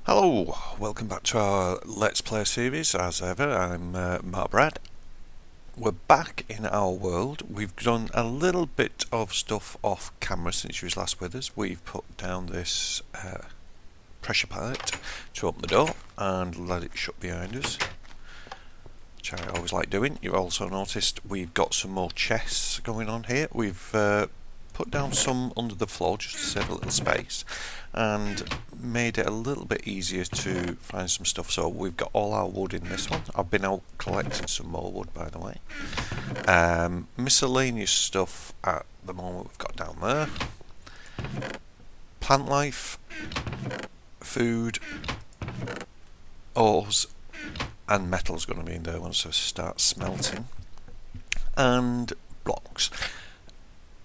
Hello, welcome back to our Let's Play series. As ever, I'm MarkBrad. We're back in our world. We've done a little bit of stuff off camera since you was last with us. We've put down this pressure pallet to open the door and let it shut behind us, which I always like doing. You've also noticed we've got some more chests going on here. We've put down some under the floor just to save a little space and made it a little bit easier to find some stuff. So we've got all our wood in this one. I've been out collecting some more wood, by the way. Miscellaneous stuff at the moment we've got down there. Plant life, food, ores and metal's going to be in there once I start smelting, and blocks.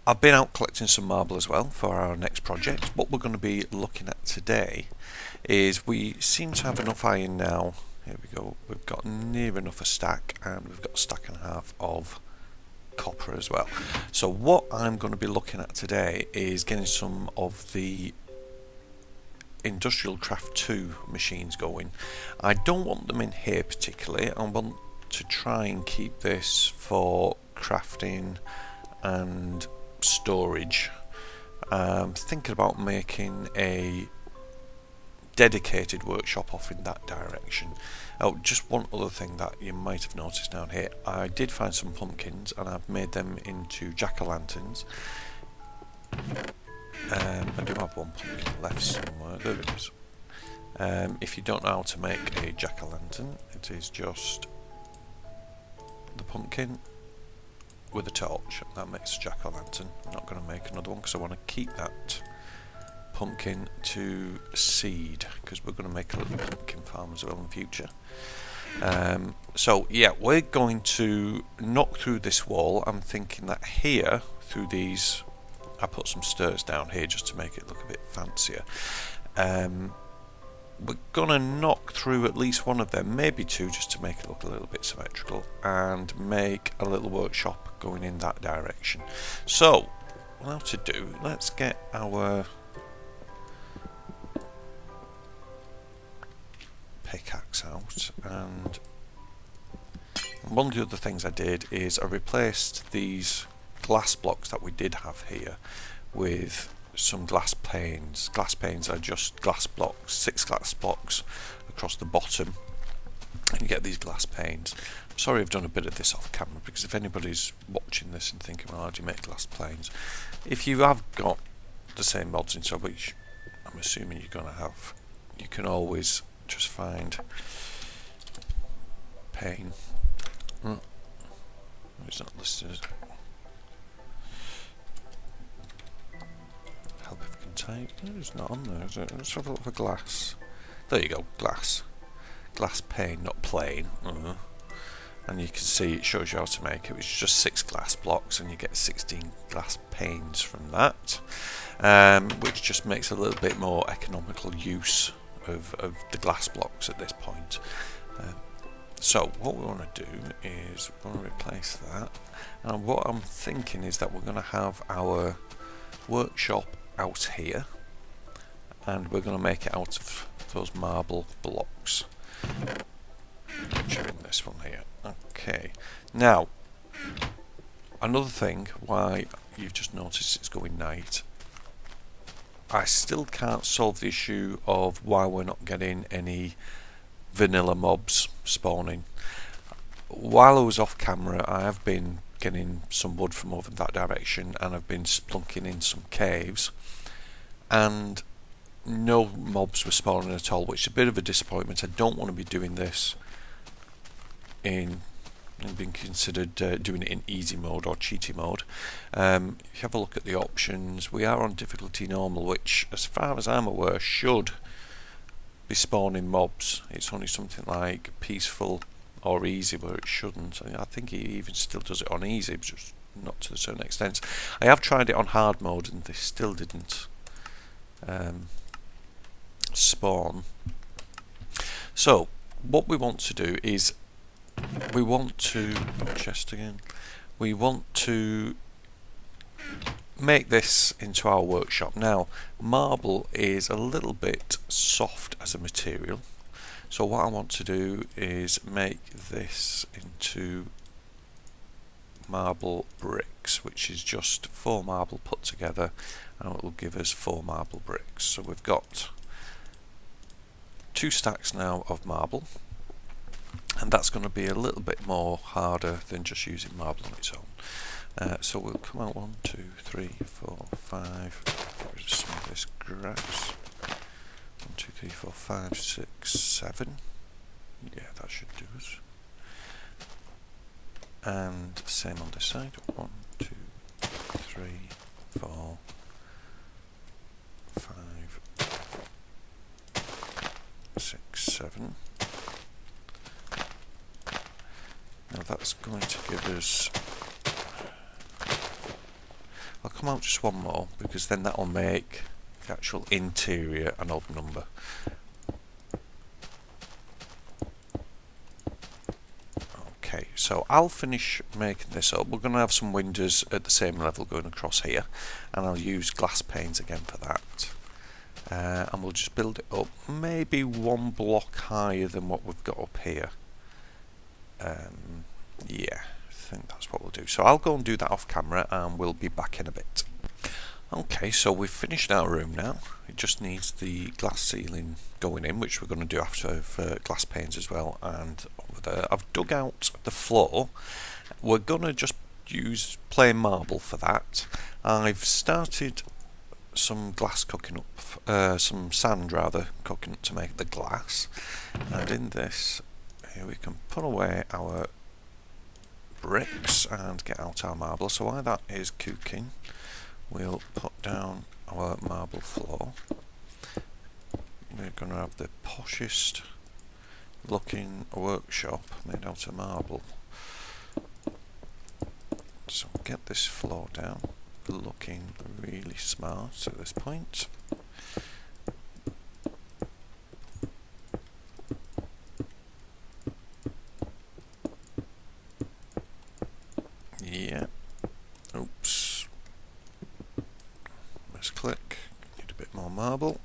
I've been out collecting some marble as well for our next project. What we're going to be looking at today is we seem to have enough iron now. Here we go. We've got near enough a stack, and we've got a stack and a half of copper as well. So what I'm going to be looking at today is getting some of the Industrial Craft 2 machines going. I don't want them in here particularly. I want to try and keep this for crafting and storage. Thinking about making a dedicated workshop off in that direction. Oh, just one other thing that you might have noticed down here. I did find some pumpkins and I've made them into jack-o'-lanterns. I do have one pumpkin left somewhere. There it is. If you don't know how to make a jack-o'-lantern, it is just the pumpkin with a torch. That makes a jack-o'-lantern. I'm not going to make another one because I want to keep that pumpkin to seed, because we're going to make a little pumpkin farm as well in the future. So yeah, we're going to knock through this wall. I'm thinking that here, through these, I put some stairs down here just to make it look a bit fancier. We're going to knock through at least one of them, maybe two, just to make it look a little bit symmetrical, and make a little workshop going in that direction. So, what to do, let's get our pickaxe out, and one of the other things I did is I replaced these glass blocks that we did have here with some glass panes. Glass panes are just glass blocks, 6 glass blocks across the bottom, and you get these glass panes. I'm sorry I've done a bit of this off camera, because if anybody's watching this and thinking, well, how do you make glass panes? If you have got the same mods inside, which I'm assuming you're going to have, you can always just find pane. It's not listed. Help if you can type. It's not on there, is it? Let's have a look for glass. There you go, glass. Glass pane, not plain. And you can see it shows you how to make it, which is just 6 glass blocks, and you get 16 glass panes from that, which just makes a little bit more economical use of the glass blocks at this point. So what we want to do is we want to replace that, and what I'm thinking is that we're going to have our workshop out here, and we're going to make it out of those marble blocks, which are in this one here. Okay, now another thing why you've just noticed it's going night, I still can't solve the issue of why we're not getting any vanilla mobs spawning. While I was off camera, I have been getting some wood from over that direction, and I've been splunking in some caves, and no mobs were spawning at all, which is a bit of a disappointment. I don't want to be doing this in being considered doing it in easy mode or cheaty mode. If you have a look at the options, we are on difficulty normal, which as far as I'm aware should be spawning mobs. It's only something like peaceful or easy where it shouldn't. I think he even still does it on easy, but just not to a certain extent. I have tried it on hard mode and they still didn't spawn. So what we want to do is we want to chest again. We want to make this into our workshop. Now, marble is a little bit soft as a material, so what I want to do is make this into marble bricks, which is just 4 marble put together, and it will give us 4 marble bricks. So we've got 2 stacks now of marble, and that's going to be a little bit more harder than just using marble on its own. So we'll come out 1, 2, 3, 4, 5. Get rid of some of this grass. 1, 2, 3, 4, 5, 6, 7. Yeah, that should do us. And same on this side. 1, 2, 3, 4, 5, 6, 7. Now that's going to give us... I'll come out just one more, because then that'll make the actual interior an odd number. Okay, so I'll finish making this up. We're going to have some windows at the same level going across here, and I'll use glass panes again for that. And we'll just build it up, maybe 1 block higher than what we've got up here. Yeah, I think that's what we'll do. So I'll go and do that off camera, and we'll be back in a bit. Okay, so we've finished our room now. It just needs the glass ceiling going in, which we're going to do after for glass panes as well. And over there, I've dug out the floor. We're going to just use plain marble for that. I've started some glass cooking up, some sand rather, cooking up to make the glass. And in this, here we can put away our bricks and get out our marble. So while that is cooking, we'll put down our marble floor. We're going to have the poshest looking workshop made out of marble. So get this floor down, looking really smart at this point. Yeah. Oops. Let's click. Need a bit more marble.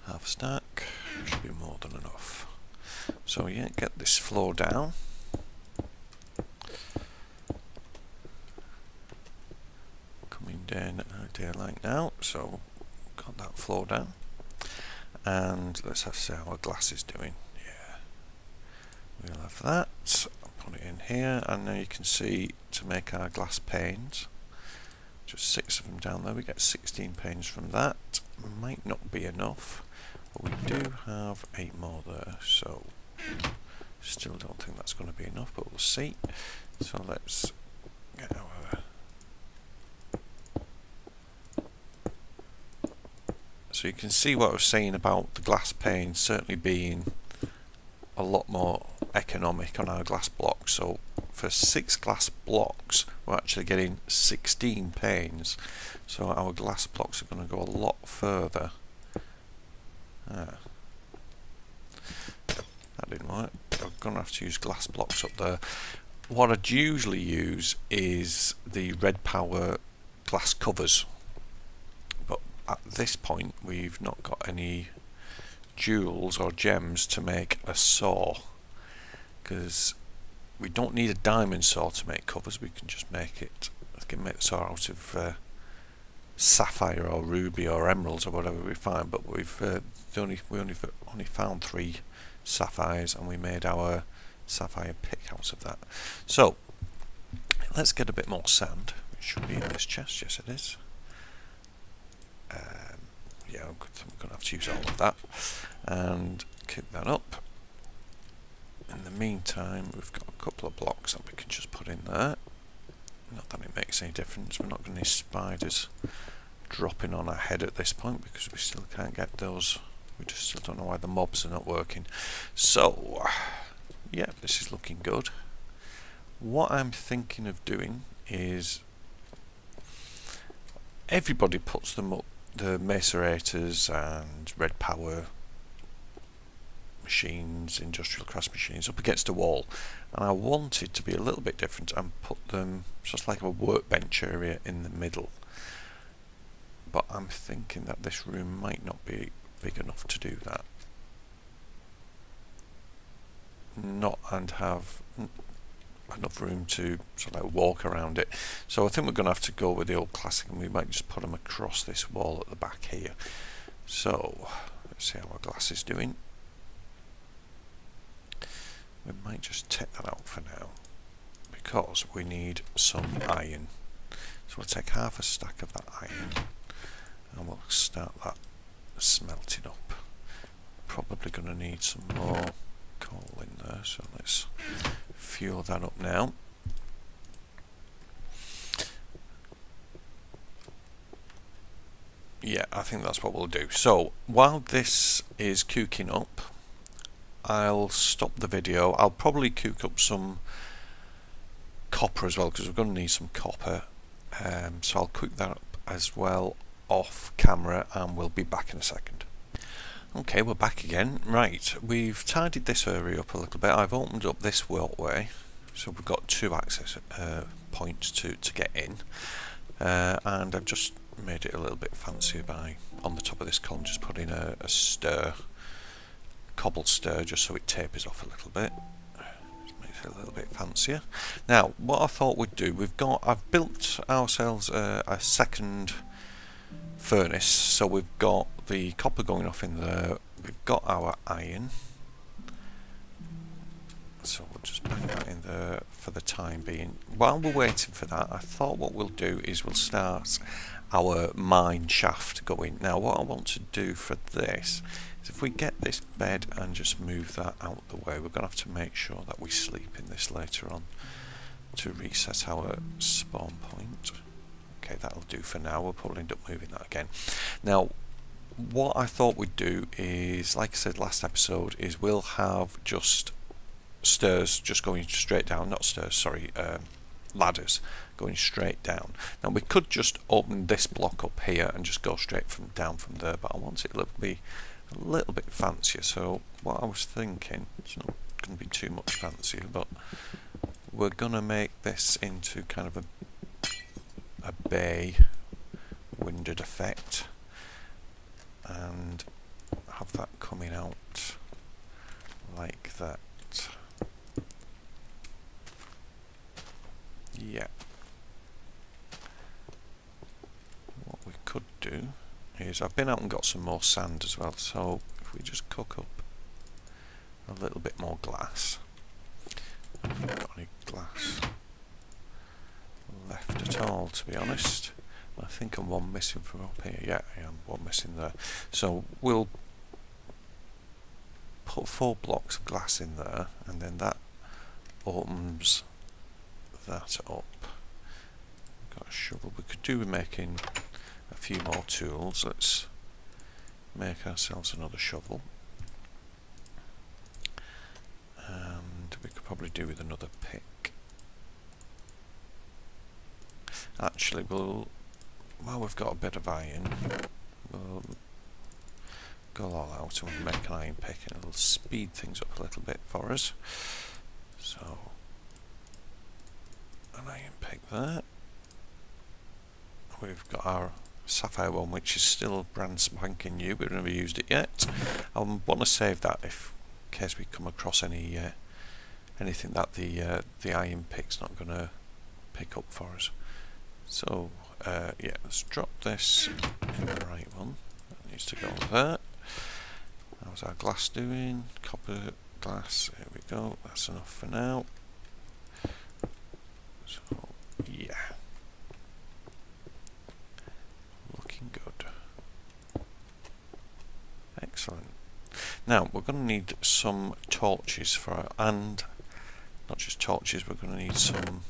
Half a stack. Should be more than enough. So yeah, get this floor down. Coming down daylight now. So got that floor down. And let's have to see how our glass is doing. Yeah. We'll have that. Put it in here, and now you can see to make our glass panes, just 6 of them down there, we get 16 panes from that. Might not be enough, but we do have 8 more there, so still don't think that's going to be enough, but we'll see. So let's get our... So you can see what I was saying about the glass panes certainly being a lot more economic on our glass blocks. So for 6 glass blocks we're actually getting 16 panes, so our glass blocks are going to go a lot further. That didn't work. I'm going to have to use glass blocks up there. What I'd usually use is the Red Power glass covers, but at this point we've not got any jewels or gems to make a saw, because we don't need a diamond saw to make covers. We can just make it, we can make the saw out of sapphire or ruby or emeralds or whatever we find, but we only found 3 sapphires, and we made our sapphire pick out of that. So let's get a bit more sand. It should be in this chest. Yes, it is. Yeah, I'm going to have to use all of that and kick that up. In the meantime, we've got a couple of blocks that we can just put in there. Not that it makes any difference. We're not going to need spiders dropping on our head at this point, because we still can't get those. We just still don't know why the mobs are not working. So yeah, this is looking good. What I'm thinking of doing is, everybody puts them up, the macerators and Red Power machines, industrial crafts machines, up against a wall, and I wanted to be a little bit different and put them just like a workbench area in the middle. But I'm thinking that this room might not be big enough to do that. Not and have enough room to sort of like walk around it. So I think we're going to have to go with the old classic, and we might just put them across this wall at the back here. So let's see how our glass is doing. We might just take that out for now because we need some iron. So we'll take half a stack of that iron and we'll start that smelting up. Probably going to need some more coal in there, so let's fuel that up now. Yeah, I think that's what we'll do. So while this is cooking up, I'll stop the video. I'll probably cook up some copper as well because we're going to need some copper. So I'll cook that up as well off camera, and we'll be back in a second. Okay, we're back again. Right, we've tidied this area up a little bit. I've opened up this walkway, so we've got 2 access points to get in, and I've just made it a little bit fancier by, on the top of this column, just putting a cobble stir, just so it tapers off a little bit. Just makes it a little bit fancier. Now, what I thought we'd do, I've built ourselves a second furnace, so we've got the copper going off in there, we've got our iron, so we'll just bang that in there for the time being. While we're waiting for that, I thought what we'll do is we'll start our mine shaft going. Now what I want to do for this is, if we get this bed and just move that out the way, we're going to have to make sure that we sleep in this later on to reset our spawn point. Okay, that'll do for now. We'll probably end up moving that again. Now, what I thought we'd do is, like I said last episode, is we'll have just stairs just going straight down. Not stairs, sorry, ladders going straight down. Now, we could just open this block up here and just go straight down from there, but I want it to be a little bit fancier. So what I was thinking, it's not going to be too much fancier, but we're going to make this into kind of a bay windowed effect and have that coming out like that. Yeah. What we could do is, I've been out and got some more sand as well, so if we just cook up a little bit more glass. I haven't got any glass left at all, to be honest. I think I'm one missing from up here. Yeah, I am one missing there. So we'll put 4 blocks of glass in there, and then that opens that up. Got a shovel. We could do with making a few more tools. Let's make ourselves another shovel, and we could probably do with another pick. Actually, while we've got a bit of iron, we'll go all out and make an iron pick, and it'll speed things up a little bit for us. So, an iron pick there. We've got our sapphire one, which is still brand spanking new. We've never used it yet. I want to save that in case we come across anything that the iron pick's not going to pick up for us. So yeah, let's drop this in the right one. That needs to go there. How's our glass doing? Copper glass. Here we go. That's enough for now. So yeah, looking good. Excellent. Now we're going to need some torches and not just torches. We're going to need some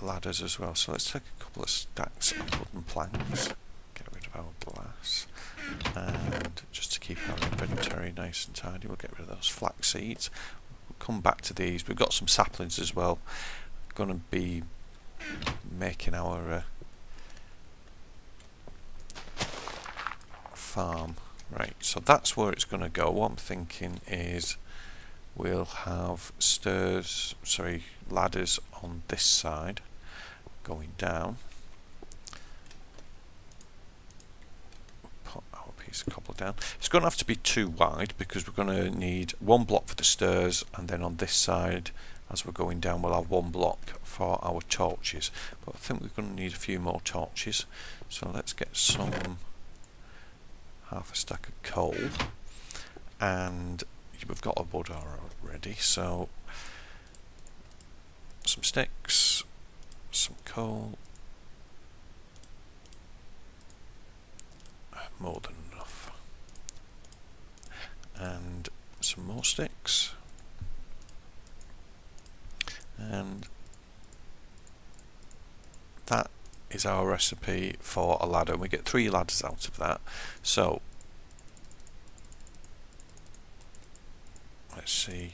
ladders as well. So let's take a couple of stacks of wooden planks, get rid of our glass, and just to keep our inventory nice and tidy, we'll get rid of those flax seeds. We'll come back to these. We've got some saplings as well. Going to be making our farm Right, so that's where it's going to go. What I'm thinking is we'll have ladders on this side going down. Put our piece of cobble down. It's going to have to be too wide because we're going to need one block for the stairs, and then on this side as we're going down we'll have one block for our torches. But I think we're going to need a few more torches, so let's get some half a stack of coal, and we've got a wood already, so some sticks, some coal, more than enough, and some more sticks, and that is our recipe for a ladder. We get 3 ladders out of that. So let's see,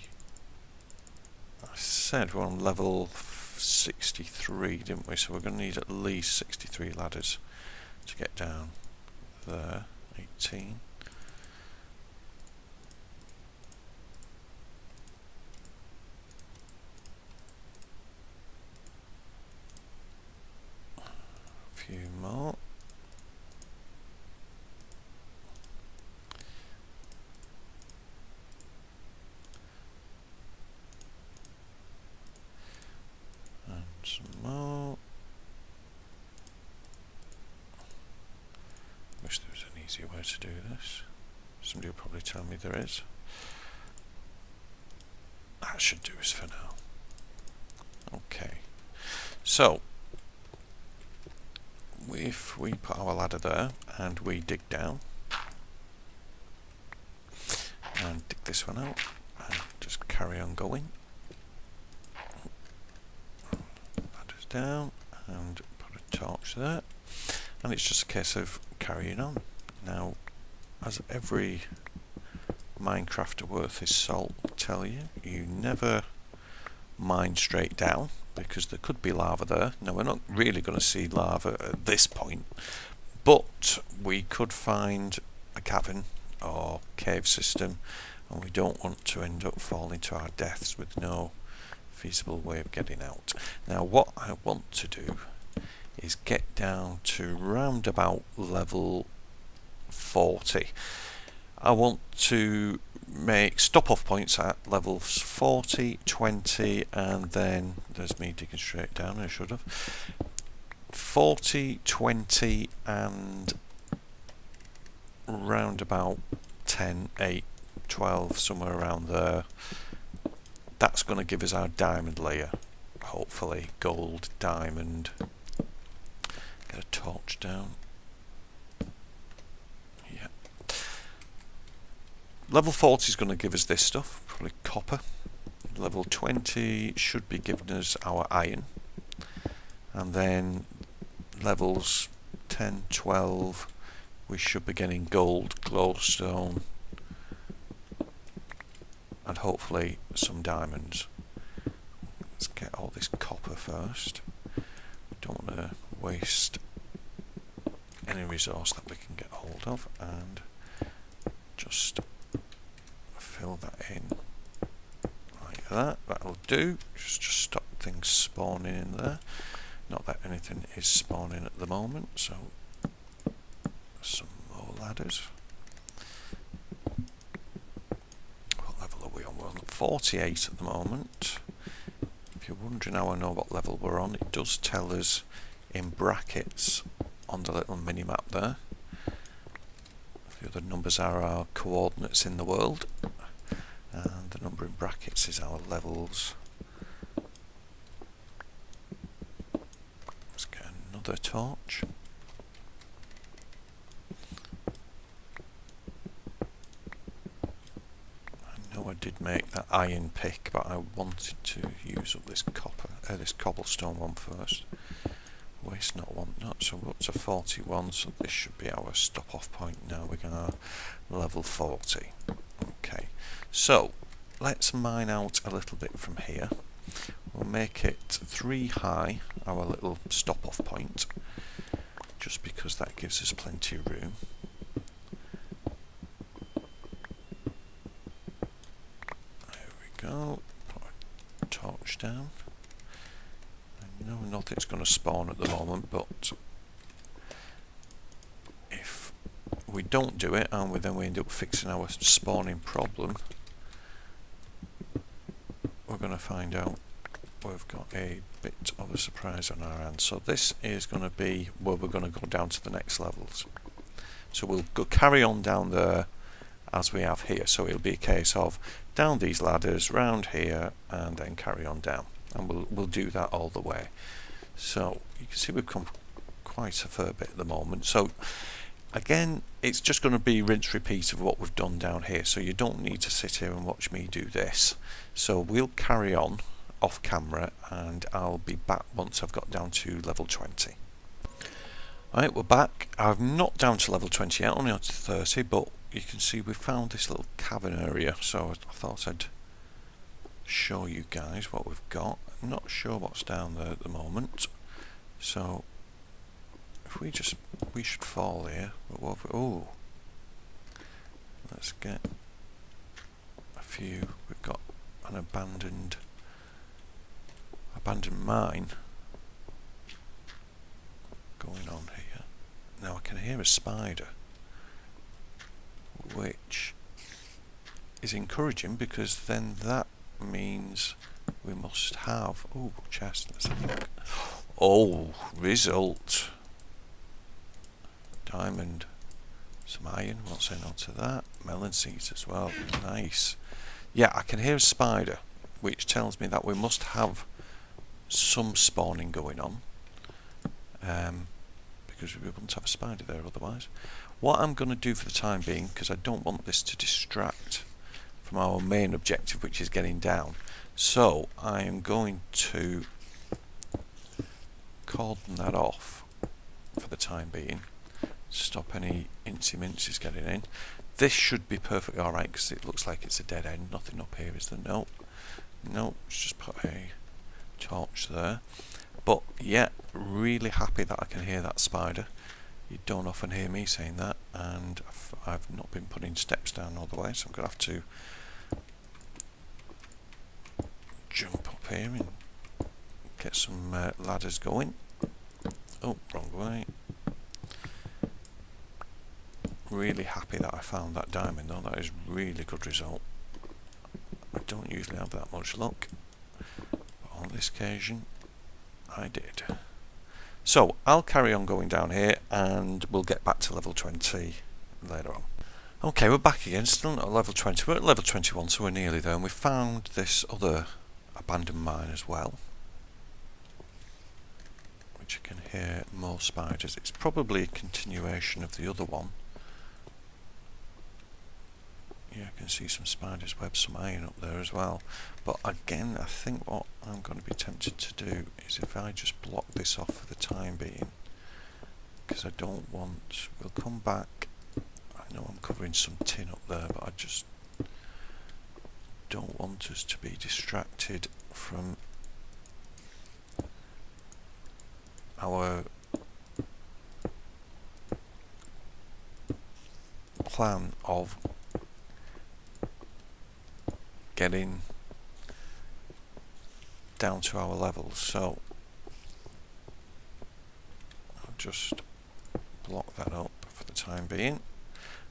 I said we're on level 63, didn't we? So we're going to need at least 63 ladders to get down there. 18. Few more. And some more. Wish there was an easier way to do this. Somebody will probably tell me there is. That should do us for now. Okay. So if we put our ladder there and we dig down and dig this one out and just carry on going, ladder's down and put a torch there, and it's just a case of carrying on. Now, as every Minecrafter worth his salt will tell you, you never mine straight down, because there could be lava there. Now, we're not really going to see lava at this point, but we could find a cavern or cave system, and we don't want to end up falling to our deaths with no feasible way of getting out. Now, what I want to do is get down to round about level 40. I want to make stop-off points at levels 40, 20, and then there's me digging straight down. I should have 40, 20, and round about 10, 8, 12, somewhere around there. That's going to give us our diamond layer, hopefully gold, diamond. Get a torch down. Yeah. Level 40 is going to give us this stuff, probably copper. Level 20 should be giving us our iron. And then levels 10, 12, we should be getting gold, glowstone, and hopefully some diamonds. Let's get all this copper first. We don't want to waste any resource that we can get hold of, and just fill that in like that. That'll do. Just stop things spawning in there. Not that anything is spawning at the moment, so some more ladders. What level are we on? We're on 48 at the moment. If you're wondering how I know what level we're on, it does tell us in brackets on the little mini-map there. The other numbers are our coordinates in the world, and the number in brackets is our levels. Let's get another torch. I know I did make that iron pick, but I wanted to use up this this cobblestone one first. Waste not, want not. So we're up to 41, so this should be our stop off point now. We're going to level 40. Okay, so let's mine out a little bit from here. We'll make it 3 high, our little stop off point, just because that gives us plenty of room. nothing's going to spawn at the moment, but if we don't do it and then we end up fixing our spawning problem, we're going to find out we've got a bit of a surprise on our hands. So this is going to be where we're going to go down to the next levels. So we'll go carry on down there as we have here. So it'll be a case of down these ladders, round here, and then carry on down. And we'll do that all the way. So you can see we've come quite a fair bit at the moment. So again, it's just going to be rinse repeat of what we've done down here. So you don't need to sit here and watch me do this. So we'll carry on off camera and I'll be back once I've got down to level 20. Alright, we're back. I'm not down to level 20 yet, only on to 30, but you can see we found this little cavern area, so I thought I'd show you guys what we've got. I'm not sure what's down there at the moment, so if we should fall here. Oh, let's get a few. We've got an abandoned mine going on here. Now I can hear a spider, which is encouraging because then that means we must have chest. Let's have a look. Oh, result. Diamond. Some iron, won't say no to that. Melon seeds as well. Nice. Yeah, I can hear a spider, which tells me that we must have some spawning going on, because we wouldn't have a spider there otherwise. What I'm going to do for the time being, because I don't want this to distract from our main objective, which is getting down, so I am going to cordon that off for the time being, stop any incy minces getting in. This should be perfectly alright because it looks like it's a dead end. Nothing up here, is there? No, let's just put a torch there. But yeah, really happy that I can hear that spider. You don't often hear me saying that, and I've not been putting steps down all the way, so I'm going to have to jump up here and get some ladders going. Oh, wrong way. Really happy that I found that diamond though. That is really good result. I don't usually have that much luck, but on this occasion I did. So I'll carry on going down here and we'll get back to level 20 later on. Okay, we're back again, still not at level 20, we're at level 21, so we're nearly there, and we found this other abandoned mine as well, which I can hear more spiders. It's probably a continuation of the other one. Yeah, I can see some spiders' webs, some iron up there as well. But again, I think what I'm going to be tempted to do is if I just block this off for the time being, because I don't want, we'll come back. I know I'm covering some tin up there, but I just don't want us to be distracted from our plan of getting down to our levels. So I'll just block that up for the time being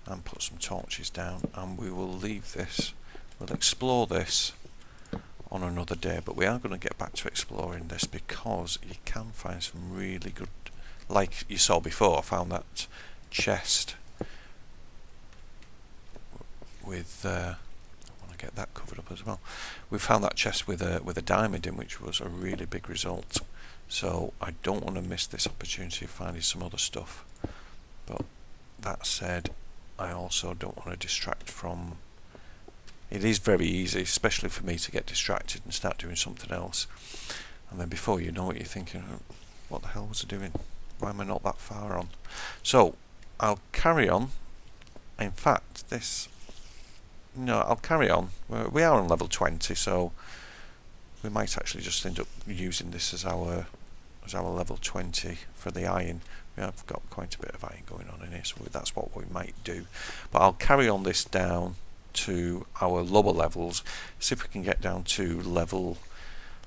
and put some torches down, and we will leave this, we'll explore this on another day, but we are going to get back to exploring this because you can find some really good, like you saw before, I found that chest with get that covered up as well. We found that chest with a diamond in, which was a really big result, so I don't want to miss this opportunity of finding some other stuff. But that said, I also don't want to distract from, it is very easy, especially for me, to get distracted and start doing something else, and then before you know it you're thinking, what the hell was I doing, why am I not that far on? So I'll carry on. In fact, I'll carry on. We are on level 20, so we might actually just end up using this as our level 20 for the iron. We have got quite a bit of iron going on in here, so that's what we might do. But I'll carry on this down to our lower levels, see if we can get down to level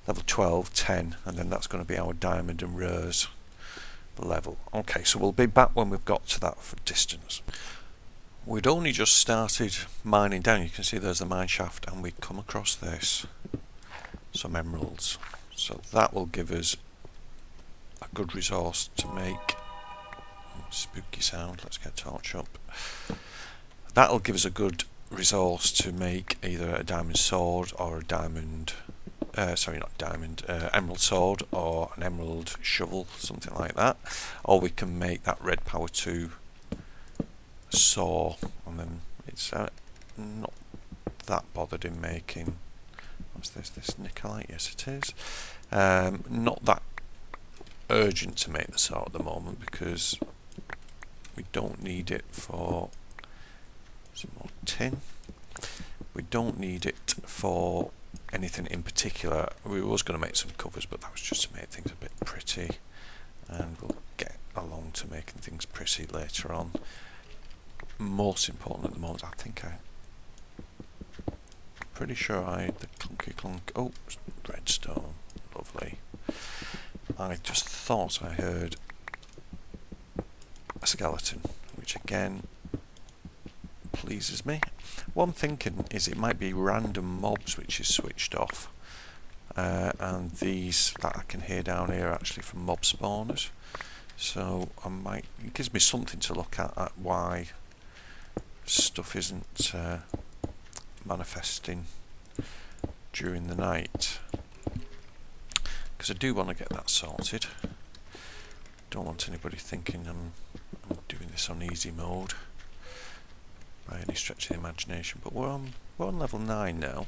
level 12, 10, and then that's going to be our diamond and rose level. Okay, so we'll be back when we've got to that for distance. We'd only just started mining down. You can see there's the mine shaft, and we come across this, some emeralds. So that will give us a good resource to make. Spooky sound. Let's get a torch up. That'll give us a good resource to make either a diamond sword or a diamond. Sorry, not diamond. Emerald sword or an emerald shovel, something like that. Or we can make that red power 2 saw, and then it's not that bothered in making. What's this? This Nicolite? Yes, it is. Not that urgent to make the saw at the moment because we don't need it for some more tin. We don't need it for anything in particular. We was going to make some covers, but that was just to make things a bit pretty, and we'll get along to making things pretty later on. Most important at the moment, I think pretty sure I the clunky clunk. Oh, redstone, lovely. I just thought I heard a skeleton, which again pleases me. What I'm thinking is it might be random mobs which is switched off, and these that I can hear down here are actually from mob spawners. So it gives me something to look at why stuff isn't manifesting during the night, because I do want to get that sorted. Don't want anybody thinking I'm doing this on easy mode by any stretch of the imagination. But we're on level 9 now,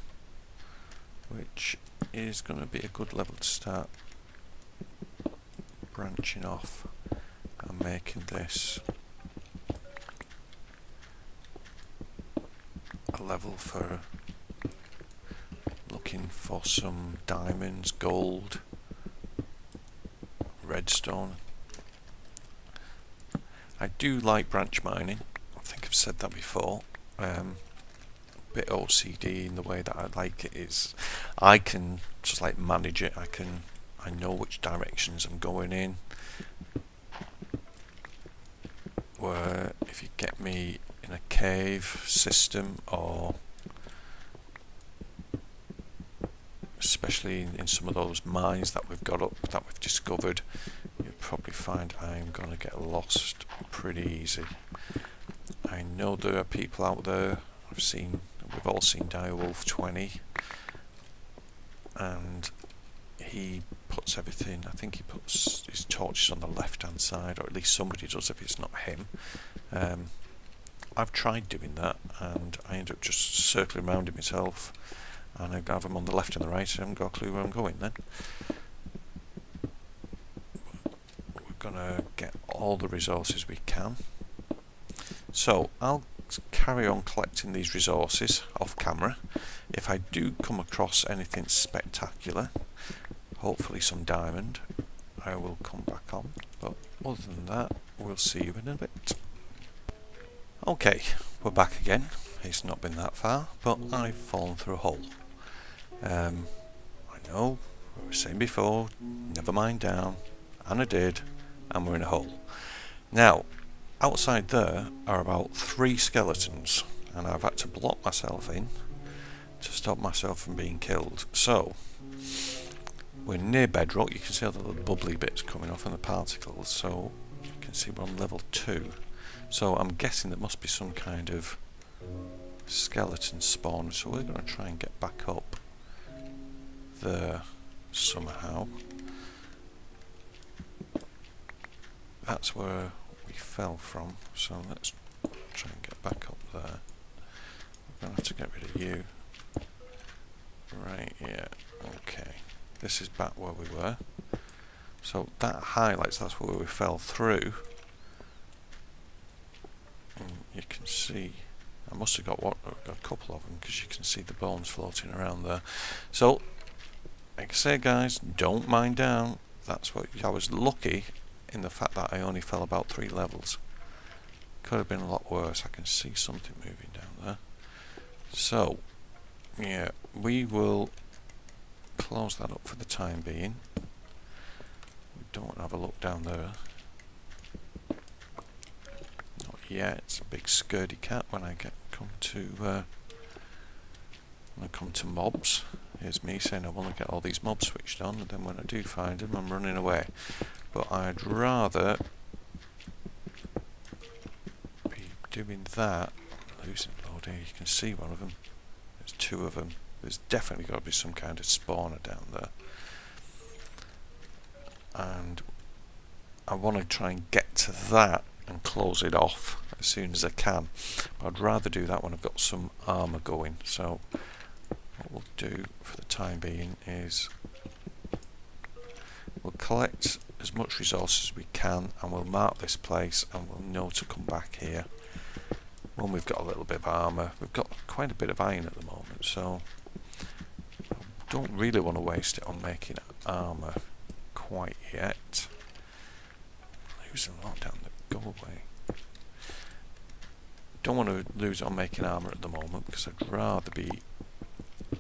which is going to be a good level to start branching off and making this a level for looking for some diamonds, gold, redstone. I do like branch mining. I think I've said that before. A bit OCD in the way that I like it is I can just like manage it. I know which directions I'm going in. Where if you get me in a cave system, or especially in some of those mines that we've got up, that we've discovered, you'll probably find I'm going to get lost pretty easy. I know there are people out there, we've all seen Direwolf 20, and he puts everything, I think he puts his torches on the left hand side, or at least somebody does if it's not him. I've tried doing that and I end up just circling around it myself, and I have them on the left and the right, so I haven't got a clue where I'm going then. We're gonna get all the resources we can. So I'll carry on collecting these resources off camera. If I do come across anything spectacular, hopefully some diamond, I will come back on. But other than that, we'll see you in a bit. Okay, we're back again. It's not been that far, but I've fallen through a hole. I know, we were saying before, never mind down, and I did, and we're in a hole. Now, outside there are about 3 skeletons, and I've had to block myself in to stop myself from being killed. So, we're near bedrock. You can see all the little bubbly bits coming off and the particles, so you can see we're on level 2. So I'm guessing there must be some kind of skeleton spawn, so we're going to try and get back up there somehow. That's where we fell from, so let's try and get back up there. We're going to have to get rid of you. Right, yeah, okay. This is back where we were. So that highlights, that's where we fell through. And you can see, I must have got a couple of them, because you can see the bones floating around there. So, like I say guys, don't mind down. That's what I was lucky in the fact that I only fell about 3 levels. Could have been a lot worse. I can see something moving down there. So, yeah, we will close that up for the time being. We don't want to have a look down there. Not yet. It's a big scaredy cat when I come to mobs. Here's me saying I want to get all these mobs switched on, and then when I do find them, I'm running away. But I'd rather be doing that. Losing load here. You can see one of them. There's two of them. There's definitely got to be some kind of spawner down there. And I want to try and get to that and close it off as soon as I can. But I'd rather do that when I've got some armour going. So what we'll do for the time being is we'll collect as much resources as we can, and we'll mark this place, and we'll know to come back here when we've got a little bit of armour. We've got quite a bit of iron at the moment, so I don't really want to waste it on making armour quite yet. Losing a lot down the go away. Don't want to lose it on making armour at the moment, because I'd rather be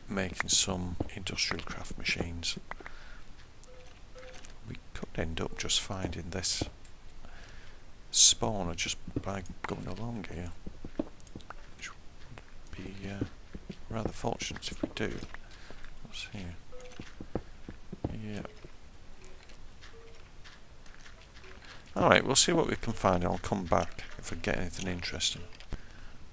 making some industrial craft machines. We could end up just finding this spawner just by going along here, which would be rather fortunate if we do. What's here? Yeah. Alright, we'll see what we can find. I'll come back if I get anything interesting.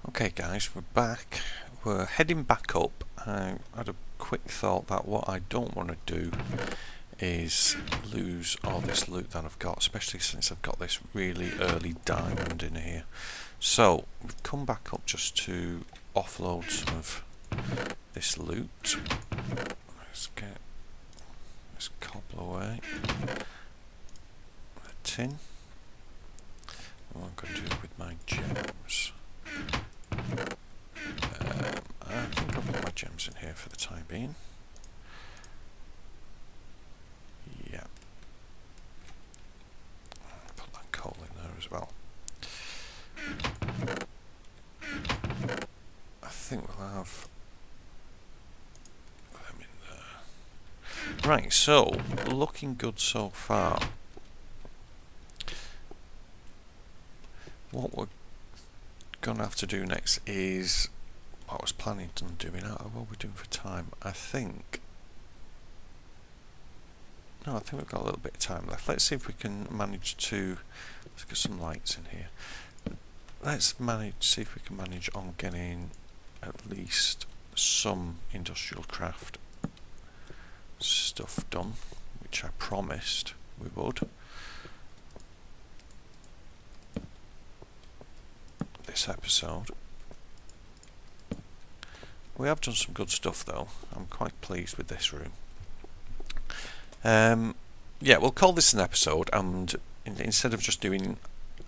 Okay guys, we're back. We're heading back up. I had a quick thought that what I don't want to do is lose all this loot that I've got, especially since I've got this really early diamond in here. So we've come back up just to offload some of this loot. Let's get this cobble away. A tin. What I'm going to do with my gems. I think I'll put my gems in here for the time being. Yeah. Put that coal in there as well. I think we'll have them in there. Right, so looking good so far. What we're going to have to do next is what I was planning on doing. What we're doing for time, I think. No, I think we've got a little bit of time left. Let's see if we can manage to. Let's get some lights in here. Let's see if we can manage on getting at least some industrial craft stuff done, which I promised we would. This episode. We have done some good stuff though. I'm quite pleased with this room. Yeah, we'll call this an episode, and instead of just doing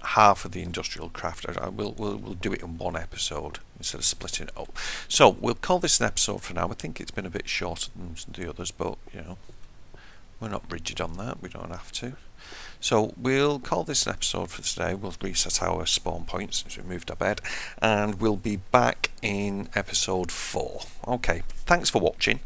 half of the industrial craft, we'll do it in one episode instead of splitting it up. So we'll call this an episode for now. I think it's been a bit shorter than the others, but you know, we're not rigid on that. We don't have to. So we'll call this an episode for today. We'll reset our spawn point since we moved our bed, and we'll be back in episode 4. Okay, thanks for watching.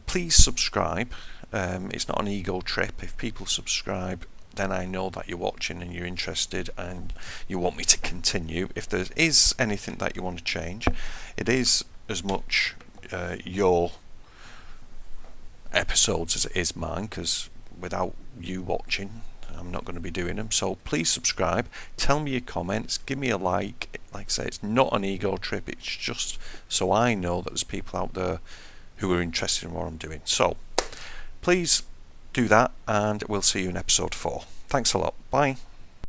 Please subscribe. It's not an ego trip. If people subscribe, then I know that you're watching and you're interested and you want me to continue. If there is anything that you want to change, it is as much your episodes as it is mine, because without you watching, I'm not going to be doing them. So please subscribe, tell me your comments, give me a like. Like I say, it's not an ego trip, it's just so I know that there's people out there who are interested in what I'm doing. So please do that, and we'll see you in episode 4. Thanks a lot. Bye.